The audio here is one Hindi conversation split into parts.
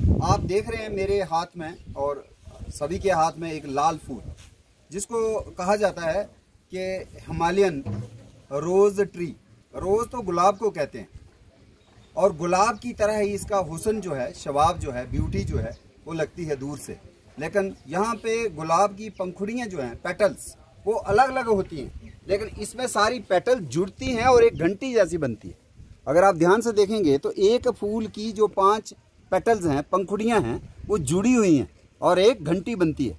आप देख रहे हैं मेरे हाथ में और सभी के हाथ में एक लाल फूल, जिसको कहा जाता है कि हिमालयन रोज ट्री। रोज तो गुलाब को कहते हैं और गुलाब की तरह ही इसका हुस्न जो है, शबाब जो है, ब्यूटी जो है वो लगती है दूर से। लेकिन यहाँ पे गुलाब की पंखुड़ियाँ जो हैं, पेटल्स, वो अलग अलग होती हैं, लेकिन इसमें सारी पेटल जुड़ती हैं और एक घंटी जैसी बनती है। अगर आप ध्यान से देखेंगे तो एक फूल की जो 5 पेटल्स हैं, पंखुड़ियाँ हैं, वो जुड़ी हुई हैं और एक घंटी बनती है।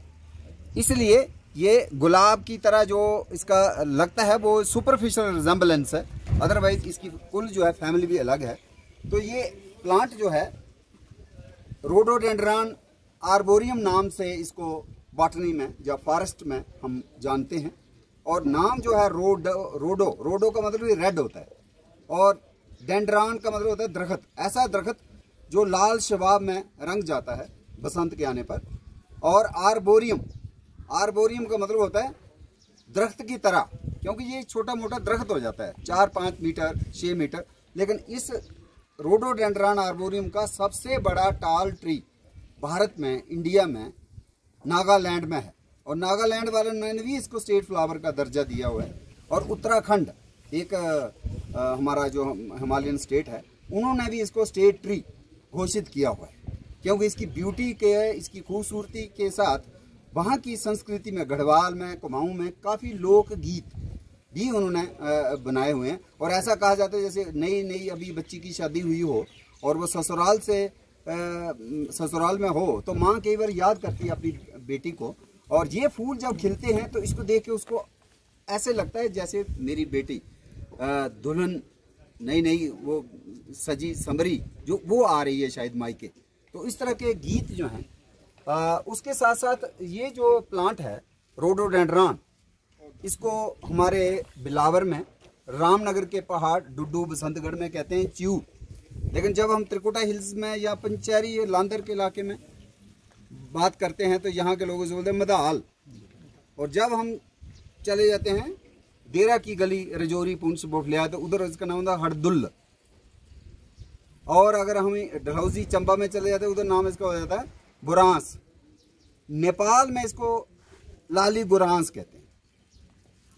इसलिए ये गुलाब की तरह जो इसका लगता है वो सुपरफिशियल रिजेम्बलेंस है, अदरवाइज इसकी कुल जो है फैमिली भी अलग है। तो ये प्लांट जो है रोडोडेंड्रॉन आर्बोरियम नाम से इसको बॉटनी में या फॉरेस्ट में हम जानते हैं। और नाम जो है रोडो का मतलब रेड होता है और डेंड्रॉन का मतलब होता है दरख्त। ऐसा दरख्त जो लाल शबाब में रंग जाता है बसंत के आने पर। और आर्बोरियम का मतलब होता है दरख्त की तरह, क्योंकि ये छोटा मोटा दरख्त हो जाता है 4-5 मीटर 6 मीटर। लेकिन इस रोडोडेंड्रॉन आर्बोरियम का सबसे बड़ा टाल ट्री भारत में, इंडिया में, नागालैंड में है। और नागालैंड वालों ने भी इसको स्टेट फ्लावर का दर्जा दिया हुआ है। और उत्तराखंड एक हमारा जो हिमालयन स्टेट है, उन्होंने भी इसको स्टेट ट्री घोषित किया हुआ है, क्योंकि इसकी ब्यूटी के, इसकी खूबसूरती के साथ वहाँ की संस्कृति में, गढ़वाल में, कुमाऊं में काफ़ी लोक गीत भी उन्होंने बनाए हुए हैं। और ऐसा कहा जाता है जैसे नई अभी बच्ची की शादी हुई हो और वो ससुराल में हो तो माँ कई बार याद करती है अपनी बेटी को। और ये फूल जब खिलते हैं तो इसको देख के उसको ऐसे लगता है जैसे मेरी बेटी दुल्हन नई वो सजी संवरी जो वो आ रही है शायद मायके। तो इस तरह के गीत जो हैं। उसके साथ साथ ये जो प्लांट है रोडोडेंड्रॉन, इसको हमारे बिलावर में, रामनगर के पहाड़, डुड्डू, बसंतगढ़ में कहते हैं च्यू। लेकिन जब हम त्रिकुटा हिल्स में या पंचेरी लांदर के इलाके में बात करते हैं तो यहाँ के लोग उसे बोलते हैं मदाल। और जब हम चले जाते हैं डेरा की गली, रजौरी, पुंछ, बोफलिया, तो उधर इसका नाम होता है हरदुल। और अगर हम डलहौजी, चंबा में चले जाते हैं, उधर नाम इसका हो जाता है बुरांस। नेपाल में इसको लाली बुरांस कहते हैं।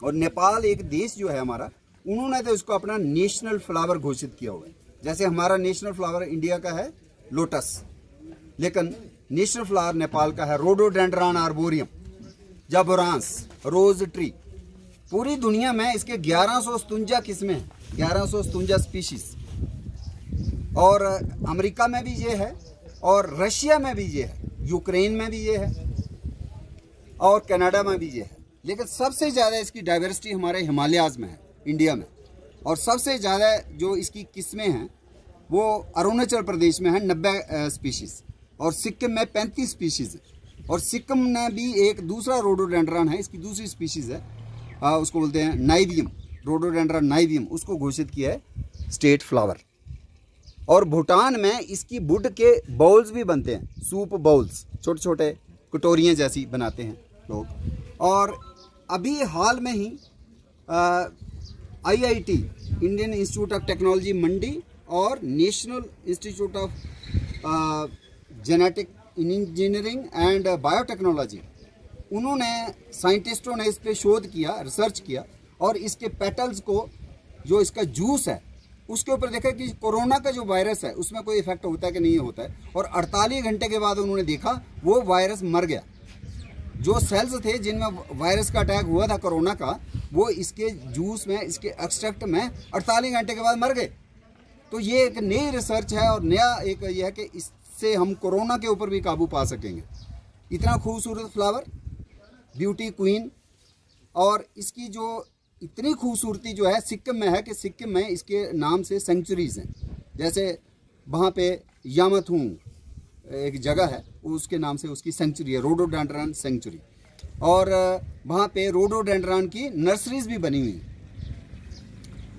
और नेपाल एक देश जो है हमारा, उन्होंने तो इसको अपना नेशनल फ्लावर घोषित किया हुआ है। जैसे हमारा नेशनल फ्लावर इंडिया का है लोटस, लेकिन नेशनल फ्लावर नेपाल का है रोडोडेंड्रॉन आर्बोरियम या बुरांस, रोज ट्री। पूरी दुनिया में इसके 1157 किस्में हैं, 1157 स्पीशीज। और अमेरिका में भी ये है और रशिया में भी ये है, यूक्रेन में भी ये है और कनाडा में भी ये है। लेकिन सबसे ज़्यादा इसकी डाइवर्सिटी हमारे हिमालयाज में है, इंडिया में। और सबसे ज़्यादा जो इसकी किस्में हैं वो अरुणाचल प्रदेश में है 90 स्पीशीज़ और सिक्किम में 35 स्पीशीज़ है। और सिक्किम ने भी एक दूसरा रोडोडेंड्रॉन है, इसकी दूसरी स्पीशीज़ है, उसको बोलते हैं नाइवियम, रोडोडेंड्रॉन नाइवियम, उसको घोषित किया है स्टेट फ्लावर। और भूटान में इसकी वुड के बाउल्स भी बनते हैं, सूप बाउल्स, छोटे छोटे कटोरियाँ जैसी बनाते हैं लोग। और अभी हाल में ही IIT, Indian Institute of Technology Mandi, और National Institute of Genetic Engineering and Biotechnology, उन्होंने, साइंटिस्टों ने इस पे शोध किया, रिसर्च किया और इसके पेटल्स को, जो इसका जूस है, उसके ऊपर देखा कि कोरोना का जो वायरस है उसमें कोई इफेक्ट होता है कि नहीं होता है। और 48 घंटे के बाद उन्होंने देखा वो वायरस मर गया। जो सेल्स थे जिनमें वायरस का अटैक हुआ था कोरोना का, वो इसके जूस में, इसके एक्सट्रैक्ट में 48 घंटे के बाद मर गए। तो ये एक नई रिसर्च है और नया एक ये है कि इससे हम कोरोना के ऊपर भी काबू पा सकेंगे। इतना खूबसूरत फ्लावर, ब्यूटी क्वीन। और इसकी जो इतनी खूबसूरती जो है सिक्किम में है कि सिक्किम में इसके नाम से सेंचुरीज हैं। जैसे वहाँ पे यामथूंग एक जगह है, उसके नाम से उसकी सेंचुरी है, रोडोडेंड्रॉन सेंचुरी। और वहाँ पे रोडोडेंड्रॉन की नर्सरीज भी बनी हुई हैं।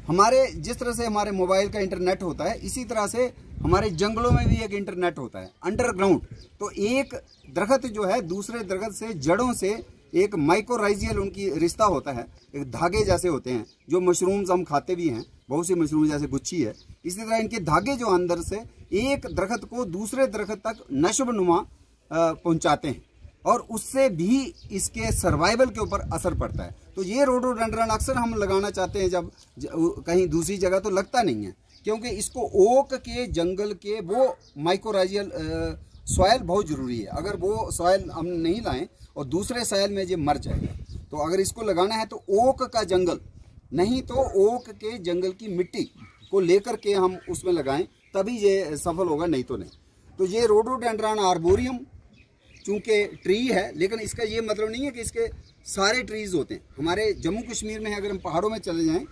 हमारे जिस तरह से हमारे मोबाइल का इंटरनेट होता है, इसी तरह से हमारे जंगलों में भी एक इंटरनेट होता है, अंडरग्राउंड। तो एक दरख्त जो है दूसरे दरख्त से जड़ों से एक माइकोराइजियल उनकी रिश्ता होता है, एक धागे जैसे होते हैं, जो मशरूम्स हम खाते भी हैं, बहुत सी मशरूम जैसे गुच्छी है, इसी तरह इनके धागे जो अंदर से एक दरख्त को दूसरे दरख्त तक नशबनुमा पहुंचाते हैं और उससे भी इसके सर्वाइवल के ऊपर असर पड़ता है। तो ये रोडोडेंड्रन अक्सर हम लगाना चाहते हैं जब कहीं दूसरी जगह, तो लगता नहीं है क्योंकि इसको ओक के जंगल के वो माइकोराइजियल सॉयल बहुत ज़रूरी है। अगर वो सॉयल हम नहीं लाएं और दूसरे सॉयल में ये मर जाएगा, तो अगर इसको लगाना है तो ओक का जंगल, नहीं तो ओक के जंगल की मिट्टी को लेकर के हम उसमें लगाएं, तभी ये सफल होगा, नहीं तो नहीं। तो ये रोडोडेंड्रन आर्बोरियम चूँकि ट्री है, लेकिन इसका ये मतलब नहीं है कि इसके सारे ट्रीज़ होते हैं। हमारे जम्मू कश्मीर में अगर हम पहाड़ों में चले जाएँ,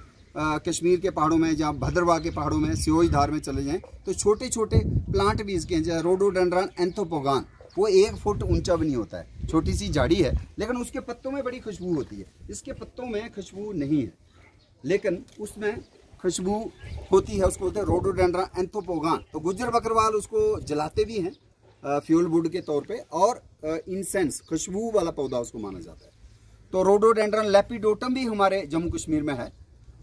कश्मीर के पहाड़ों में, जहाँ भद्रवाह के पहाड़ों में, सियोज धार में चले जाएं, तो छोटे छोटे प्लांट भी इसके हैं, जैसे रोडोडेंड्रन एंथोपोगान। वो 1 फुट ऊंचा भी नहीं होता है, छोटी सी झाड़ी है, लेकिन उसके पत्तों में बड़ी खुशबू होती है। इसके पत्तों में खुशबू नहीं है, लेकिन उसमें खुशबू होती है, उसको बोलते हैं रोडोडेंड्रन एंथोपोगान। तो गुज्जर बकरवाल उसको जलाते भी हैं फ्यूल वुड के तौर पे, और इंसेंस खुशबू वाला पौधा उसको माना जाता है। तो रोडोडेंड्रन लेपिडोटम भी हमारे जम्मू कश्मीर में है।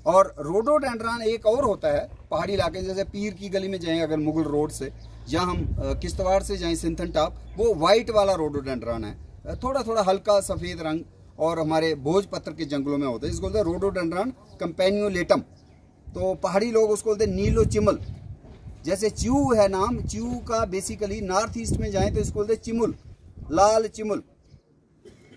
और रोडोडेंड्रन एक और होता है पहाड़ी इलाके, जैसे पीर की गली में जाएं अगर मुगल रोड से, या हम किश्तवाड़ से जाएं सिंथन टॉप, वो वाइट वाला रोडोडेंड्रन है, थोड़ा थोड़ा हल्का सफ़ेद रंग, और हमारे भोजपत्र के जंगलों में होता है। इसको बोलते हैं रोडोडेंड्रन कंपेनियोलेटम। तो पहाड़ी लोग उसको बोलते हैं नीलो चिमल। जैसे च्यू है नाम, च्यू का बेसिकली नॉर्थ ईस्ट में जाएँ तो इसको बोलते हैं चिमुल, लाल चिमुल,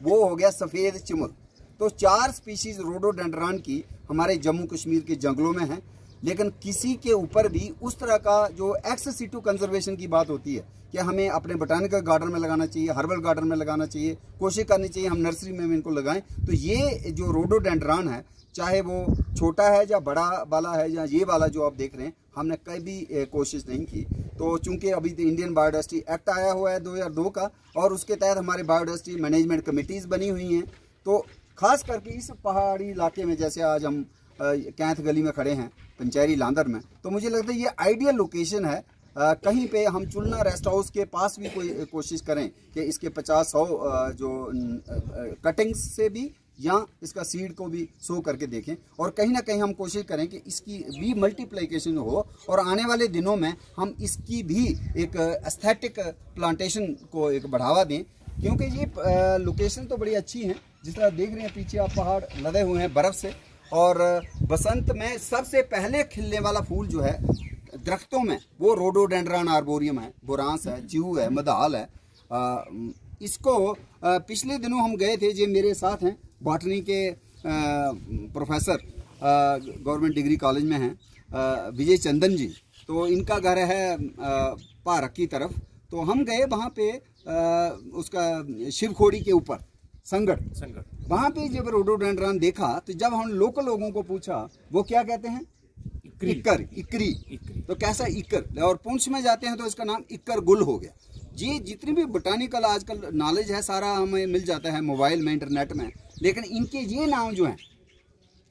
वो हो गया सफ़ेद चिमुल। तो 4 स्पीशीज़ रोडोडेंड्रन की हमारे जम्मू कश्मीर के जंगलों में है, लेकिन किसी के ऊपर भी उस तरह का जो एक्स सिटू कंजर्वेशन की बात होती है कि हमें अपने बोटानिकल गार्डन में लगाना चाहिए, हर्बल गार्डन में लगाना चाहिए, कोशिश करनी चाहिए हम नर्सरी में इनको लगाएं। तो ये जो रोडोडेंड्रन है, चाहे वो छोटा है या बड़ा वाला है या ये वाला जो आप देख रहे हैं, हमने कभी कोशिश नहीं की। तो चूंकि अभी तो इंडियन बायोडाइवर्सिटी एक्ट आया हुआ है 2002 का, और उसके तहत हमारे बायोडाइवर्सिटी मैनेजमेंट कमेटीज़ बनी हुई हैं। तो खास करके इस पहाड़ी इलाके में, जैसे आज हम कैंथ गली में खड़े हैं पंचैरी लांदर में, तो मुझे लगता है ये आइडियल लोकेशन है। कहीं पे हम चुलना रेस्ट हाउस के पास भी कोई कोशिश करें कि इसके 50-100 जो कटिंग्स से भी, या इसका सीड को भी सो करके देखें, और कहीं ना कहीं हम कोशिश करें कि इसकी भी मल्टीप्लिकेशन हो, और आने वाले दिनों में हम इसकी भी एक एस्थेटिक प्लांटेशन को एक बढ़ावा दें, क्योंकि ये लोकेशन तो बड़ी अच्छी है। जिस तरह देख रहे हैं पीछे आप, पहाड़ लदे हुए हैं बर्फ़ से, और बसंत में सबसे पहले खिलने वाला फूल जो है दरख्तों में, वो रोडोडेंड्रन आर्बोरियम है, बोरांस है, च्यू है, मदाल है। इसको पिछले दिनों हम गए थे, जो मेरे साथ हैं बॉटनी के प्रोफेसर गवर्नमेंट डिग्री कॉलेज में हैं, विजय चंदन जी। तो इनका घर है पारक की तरफ, तो हम गए वहाँ पे उसका शिवखोड़ी के ऊपर संगड़, वहाँ पे जब रोडोडेंड्रन देखा, तो जब हम लोकल लोगों को पूछा, वो क्या कहते हैं, इकरी। तो कैसा इक्कर, और पुंछ में जाते हैं तो इसका नाम इक्कर गुल हो गया। ये जितनी भी बोटानिकल आजकल नॉलेज है, सारा हमें मिल जाता है मोबाइल में, इंटरनेट में, लेकिन इनके ये नाम जो हैं,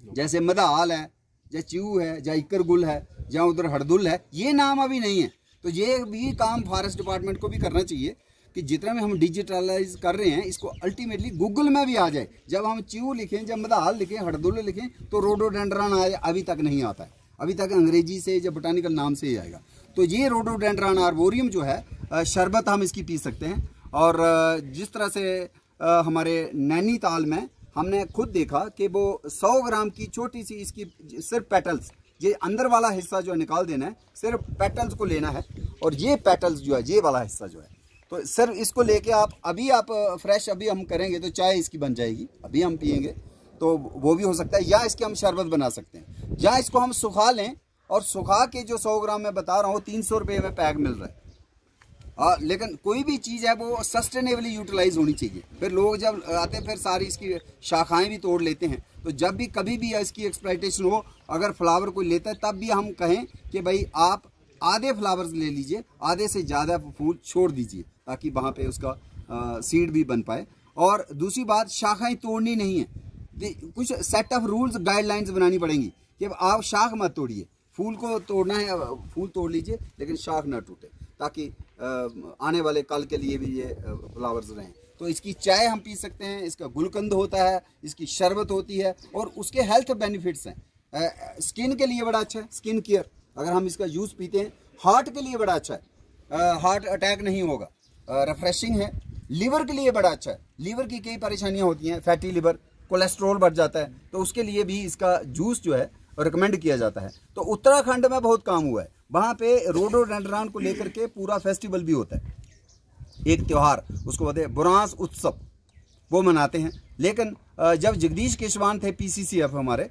जैसे मदाल है, या च्यू है, या इक्कर गुल है, या उधर हरदुल है, ये नाम अभी नहीं है। तो ये भी काम फॉरेस्ट डिपार्टमेंट को भी करना चाहिए कि जितना भी हम डिजिटलाइज कर रहे हैं, इसको अल्टीमेटली गूगल में भी आ जाए। जब हम च्यू लिखें, जब मदाल लिखें, हरदुल लिखें, तो रोडोडेंड्रन अभी तक नहीं आता है, अभी तक अंग्रेजी से या बोटानिकल नाम से ही आएगा। तो ये रोडोडेंड्रन आर्बोरियम जो है, शरबत हम इसकी पी सकते हैं। और जिस तरह से हमारे नैनीताल में हमने खुद देखा कि वो 100 ग्राम की छोटी सी इसकी सिर्फ पेटल्स, ये अंदर वाला हिस्सा जो है निकाल देना है, सिर्फ पेटल्स को लेना है, और ये पेटल्स जो है, ये वाला हिस्सा जो है, तो सिर्फ इसको लेके आप फ्रेश अभी हम करेंगे तो चाय इसकी बन जाएगी, अभी हम पियेंगे तो वो भी हो सकता है, या इसके हम शरबत बना सकते हैं, या इसको हम सुखा लें, और सुखा के जो 100 ग्राम मैं बता रहा हूँ 300 रुपये में पैक मिल रहा है। लेकिन कोई भी चीज़ है वो सस्टेनेबली यूटिलाइज होनी चाहिए। फिर लोग जब आते हैं, फिर सारी इसकी शाखाएं भी तोड़ लेते हैं। तो जब भी कभी भी इसकी एक्सप्लॉइटेशन हो, अगर फ्लावर कोई लेता है, तब भी हम कहें कि भाई आप आधे फ्लावर्स ले लीजिए, आधे से ज़्यादा फूल छोड़ दीजिए, ताकि वहाँ पे उसका सीड भी बन पाए। और दूसरी बात, शाखाएँ तोड़नी नहीं है, कुछ सेट ऑफ रूल्स गाइडलाइंस बनानी पड़ेंगी कि आप शाख मत तोड़िए, फूल को तोड़ना है, फूल तोड़ लीजिए, लेकिन शाख ना टूटे, ताकि आने वाले कल के लिए भी ये फ्लावर्स रहें। तो इसकी चाय हम पी सकते हैं, इसका गुलकंद होता है, इसकी शरबत होती है और उसके हेल्थ बेनिफिट्स हैं। स्किन के लिए बड़ा अच्छा है, स्किन केयर अगर हम इसका जूस पीते हैं। हार्ट के लिए बड़ा अच्छा है, हार्ट अटैक नहीं होगा, रिफ्रेशिंग है। लीवर के लिए बड़ा अच्छा है, लीवर की कई परेशानियां होती हैं, फैटी लीवर, कोलेस्ट्रॉल बढ़ जाता है, तो उसके लिए भी इसका जूस जो है रिकमेंड किया जाता है। तो उत्तराखंड में बहुत काम हुआ है, वहाँ पे रोडोडेंड्रॉन को लेकर के पूरा फेस्टिवल भी होता है, एक त्यौहार उसको बोलते हैं बुरांस उत्सव, वो मनाते हैं। लेकिन जब जगदीश केशवान थे PCCF हमारे,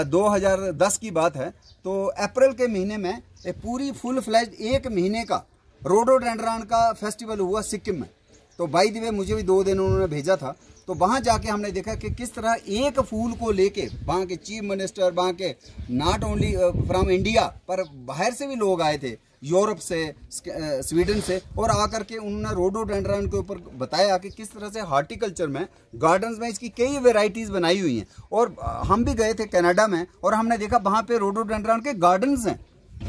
2010 की बात है, तो अप्रैल के महीने में एक पूरी फुल फ्लैज 1 महीने का रोडोडेंड्रॉन का फेस्टिवल हुआ सिक्किम में। तो बाय द वे मुझे भी 2 दिन उन्होंने भेजा था, तो वहाँ जाके हमने देखा कि किस तरह एक फूल को लेके वहाँ के चीफ मिनिस्टर, वहाँ के नॉट ओनली फ्रॉम इंडिया पर बाहर से भी लोग आए थे, यूरोप से, स्वीडन से, और आकर के उन्होंने रोडोडेंड्रॉन के ऊपर बताया कि किस तरह से हॉर्टिकल्चर में, गार्डन्स में इसकी कई वेराइटीज़ बनाई हुई हैं। और हम भी गए थे कनाडा में और हमने देखा वहाँ पे रोडोडेंड्रॉन के गार्डन्स हैं,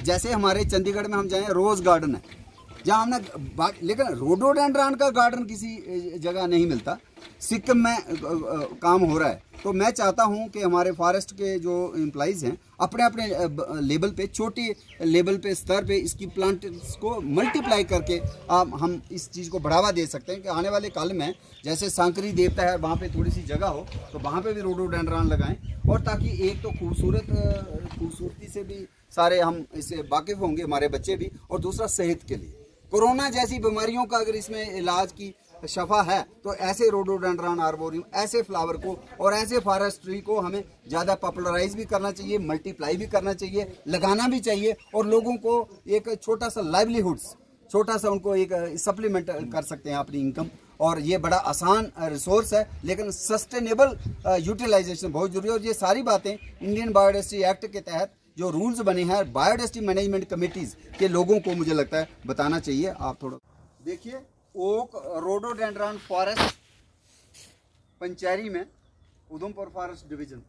जैसे हमारे चंडीगढ़ में हम जाएँ रोज़ गार्डन है जहाँ हमने, लेकिन रोडोडेंड्रॉन का गार्डन किसी जगह नहीं मिलता। सिक्किम में काम हो रहा है। तो मैं चाहता हूं कि हमारे फॉरेस्ट के जो एम्प्लॉइज़ हैं अपने अपने लेवल पे, छोटी लेवल पे, स्तर पे इसकी प्लांट्स को मल्टीप्लाई करके हम इस चीज़ को बढ़ावा दे सकते हैं कि आने वाले काल में जैसे सांकरी देवता है वहाँ पे थोड़ी सी जगह हो तो वहाँ पे भी रोडोडेंड्रॉन लगाएं, और ताकि एक तो खूबसूरती से भी सारे हम इससे वाकिफ़ होंगे, हमारे बच्चे भी, और दूसरा सेहत के लिए। कोरोना जैसी बीमारियों का अगर इसमें इलाज की शफा है तो ऐसे रोडोडेंड्रॉन आर्बोरियम, ऐसे फ्लावर को और ऐसे फॉरेस्ट्री को हमें ज़्यादा पॉपुलराइज भी करना चाहिए, मल्टीप्लाई भी करना चाहिए, लगाना भी चाहिए, और लोगों को एक छोटा सा लाइवलीहुड्स, छोटा सा उनको एक सप्लीमेंट कर सकते हैं अपनी इनकम। और ये बड़ा आसान रिसोर्स है, लेकिन सस्टेनेबल यूटिलाइजेशन बहुत जरूरी है। और ये सारी बातें इंडियन बायोडाइवर्सिटी एक्ट के तहत जो रूल्स बने हैं बायोडाइवर्सिटी मैनेजमेंट कमेटीज़ के लोगों को मुझे लगता है बताना चाहिए। आप थोड़ा देखिए, ओक रोडोडेंड्रॉन फॉरेस्ट पंचैरी में, उधमपुर फॉरेस्ट डिवीजन,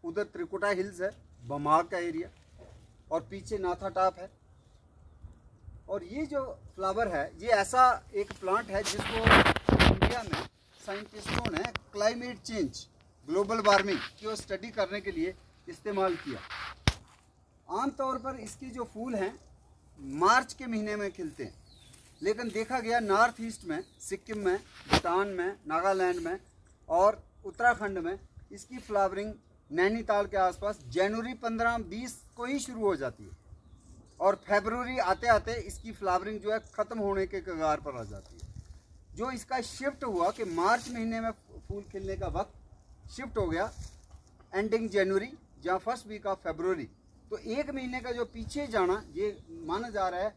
उधर त्रिकुटा हिल्स है, बमाग का एरिया, और पीछे नाथा टॉप है। और ये जो फ्लावर है ये ऐसा एक प्लांट है जिसको इंडिया में साइंटिस्टों ने क्लाइमेट चेंज, ग्लोबल वार्मिंग की स्टडी करने के लिए इस्तेमाल किया। आमतौर पर इसके जो फूल हैं मार्च के महीने में खिलते हैं, लेकिन देखा गया नॉर्थ ईस्ट में, सिक्किम में, भूटान में, नागालैंड में और उत्तराखंड में इसकी फ्लावरिंग नैनीताल के आसपास जनवरी 15-20 को ही शुरू हो जाती है, और फरवरी आते आते इसकी फ्लावरिंग जो है ख़त्म होने के कगार पर आ जाती है। जो इसका शिफ्ट हुआ कि मार्च महीने में फूल खिलने का वक्त शिफ्ट हो गया एंडिंग जनवरी या फर्स्ट वीक ऑफ फरवरी, तो 1 महीने का जो पीछे जाना ये माना जा रहा है।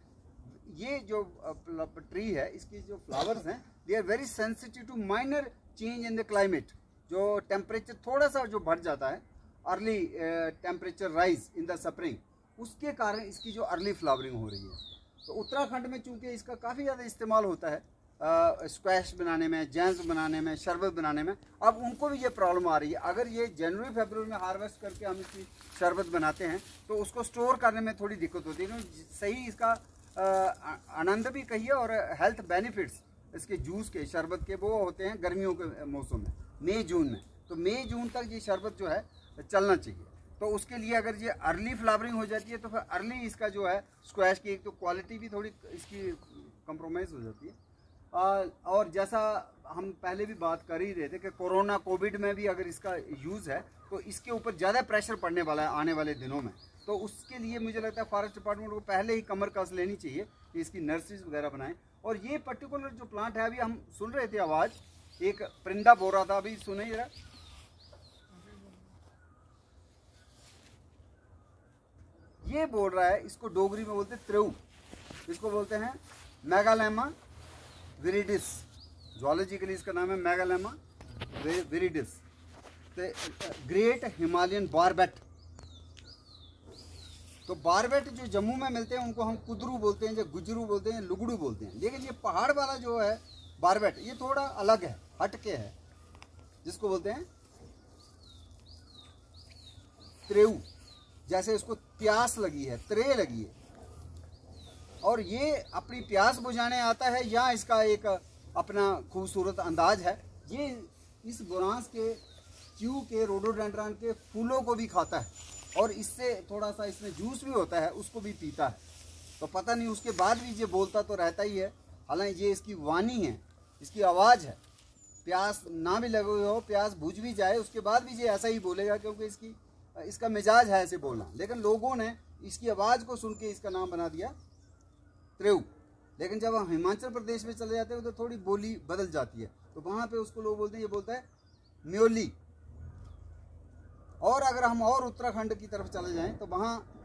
ये जो ट्री है इसकी जो फ्लावर्स हैं they are very sensitive to minor change in the climate. जो टेम्परेचर थोड़ा सा जो बढ़ जाता है, early temperature rise in the spring, उसके कारण इसकी जो अर्ली फ्लावरिंग हो रही है। तो उत्तराखंड में चूँकि इसका काफ़ी ज़्यादा इस्तेमाल होता है स्क्वैश बनाने में, जैम्स बनाने में, शरबत बनाने में, अब उनको भी ये प्रॉब्लम आ रही है। अगर ये जनवरी फरवरी में हार्वेस्ट करके हम इसकी शरबत बनाते हैं तो उसको स्टोर करने में थोड़ी दिक्कत होती है, क्योंकि सही इसका आनंद भी कहिए और हेल्थ बेनिफिट्स इसके जूस के, शरबत के, वो होते हैं गर्मियों के मौसम में, मई जून में। तो मई जून तक ये शरबत जो है चलना चाहिए। तो उसके लिए अगर ये अर्ली फ्लावरिंग हो जाती है तो फिर अर्ली इसका जो है स्क्वैश की एक तो क्वालिटी भी थोड़ी इसकी कंप्रोमाइज़ हो जाती है। और जैसा हम पहले भी बात कर ही रहे थे कि कोरोना कोविड में भी अगर इसका यूज़ है तो इसके ऊपर ज़्यादा प्रेशर पड़ने वाला है आने वाले दिनों में। तो उसके लिए मुझे लगता है फॉरेस्ट डिपार्टमेंट को पहले ही कमर कस लेनी चाहिए कि इसकी नर्सरीज वगैरह बनाएं। और ये पर्टिकुलर जो प्लांट है, अभी हम सुन रहे थे आवाज़, एक परिंदा बोल रहा था, अभी सुने जरा। ये बोल रहा है, इसको डोगरी में बोलते हैं त्रेऊ, इसको बोलते हैं मेगालेमा विरिडिस, जूलॉजिकली इसका नाम है मेगालेमा विरिडिस, ग्रेट हिमालयन बारबेट। तो बारबेट जो जम्मू में मिलते हैं उनको हम कुदरू बोलते हैं, या गुजरू बोलते हैं, लुगड़ू बोलते हैं। लेकिन ये पहाड़ वाला जो है बारबेट ये थोड़ा अलग है, हटके है, जिसको बोलते हैं त्रेऊ। जैसे इसको प्यास लगी है, त्रे लगी है, और ये अपनी प्यास बुझाने आता है, या इसका एक अपना खूबसूरत अंदाज है। ये इस बोरांस के च्यू के रोडोडेंड्रॉन के फूलों को भी खाता है और इससे थोड़ा सा इसमें जूस भी होता है, उसको भी पीता है। तो पता नहीं उसके बाद भी ये बोलता तो रहता ही है। हालांकि ये इसकी वाणी है, इसकी आवाज़ है। प्यास ना भी लगे हो, प्यास बुझ भी जाए, उसके बाद भी ये ऐसा ही बोलेगा, क्योंकि इसका मिजाज है ऐसे बोलना। लेकिन लोगों ने इसकी आवाज़ को सुन के इसका नाम बना दिया त्रेऊ। लेकिन जब हम हिमाचल प्रदेश में चले जाते हैं तो थोड़ी बोली बदल जाती है, तो वहाँ पे उसको लोग बोलते हैं, ये बोलता है म्योली। और अगर हम और उत्तराखंड की तरफ चले जाएं तो वहाँ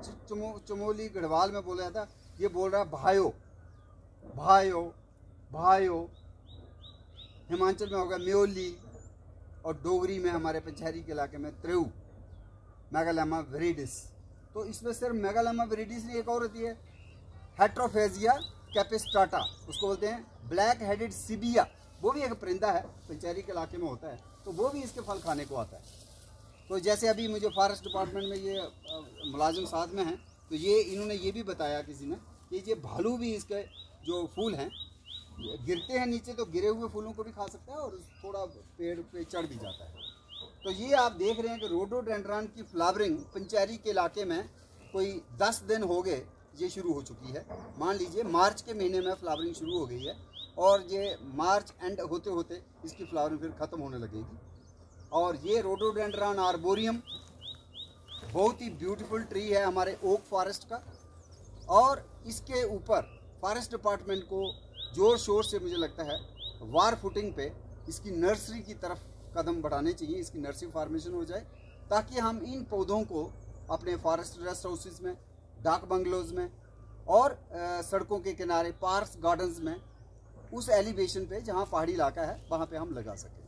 चमोली गढ़वाल में बोला जाता है, ये बोल रहा है भायो भायो भायो। हिमाचल में होगा म्योली और डोगरी में हमारे पंचहरी के इलाके में त्रेऊ, मेगालेमा विरिडिस। तो इसमें सिर्फ मेगालेमा विरिडिस नहीं, एक और होती है हेट्रोफेजिया कैपिस्टाटा, उसको बोलते हैं ब्लैक हेडेड सिबिया। वो भी एक परिंदा है, पंचहरी के इलाके में होता है, तो वो भी इसके फल खाने को आता है। तो जैसे अभी मुझे फॉरेस्ट डिपार्टमेंट में ये मुलाजिम साथ में हैं, तो ये इन्होंने ये भी बताया किसी ने कि ये भालू भी इसके जो फूल हैं गिरते हैं नीचे, तो गिरे हुए फूलों को भी खा सकता है और थोड़ा पेड़ पे चढ़ भी जाता है। तो ये आप देख रहे हैं कि रोडोडेंड्रॉन की फ्लावरिंग पंचहरी के इलाके में कोई 10 दिन हो गए ये शुरू हो चुकी है। मान लीजिए मार्च के महीने में फ्लावरिंग शुरू हो गई है और ये मार्च एंड होते होते इसकी फ्लावरिंग फिर ख़त्म होने लगेगी। और ये रोडोडेंड्रॉन आर्बोरियम बहुत ही ब्यूटीफुल ट्री है हमारे ओक फॉरेस्ट का। और इसके ऊपर फॉरेस्ट डिपार्टमेंट को जोर शोर से मुझे लगता है वार फुटिंग पे इसकी नर्सरी की तरफ कदम बढ़ाने चाहिए, इसकी नर्सरी फार्मेशन हो जाए, ताकि हम इन पौधों को अपने फॉरेस्ट रेस्ट हाउसेस में, डाक बंगलोज में और सड़कों के किनारे, पार्क्स, गार्डन्स में, उस एलिवेशन पे जहाँ पहाड़ी इलाका है वहाँ पे हम लगा सकें।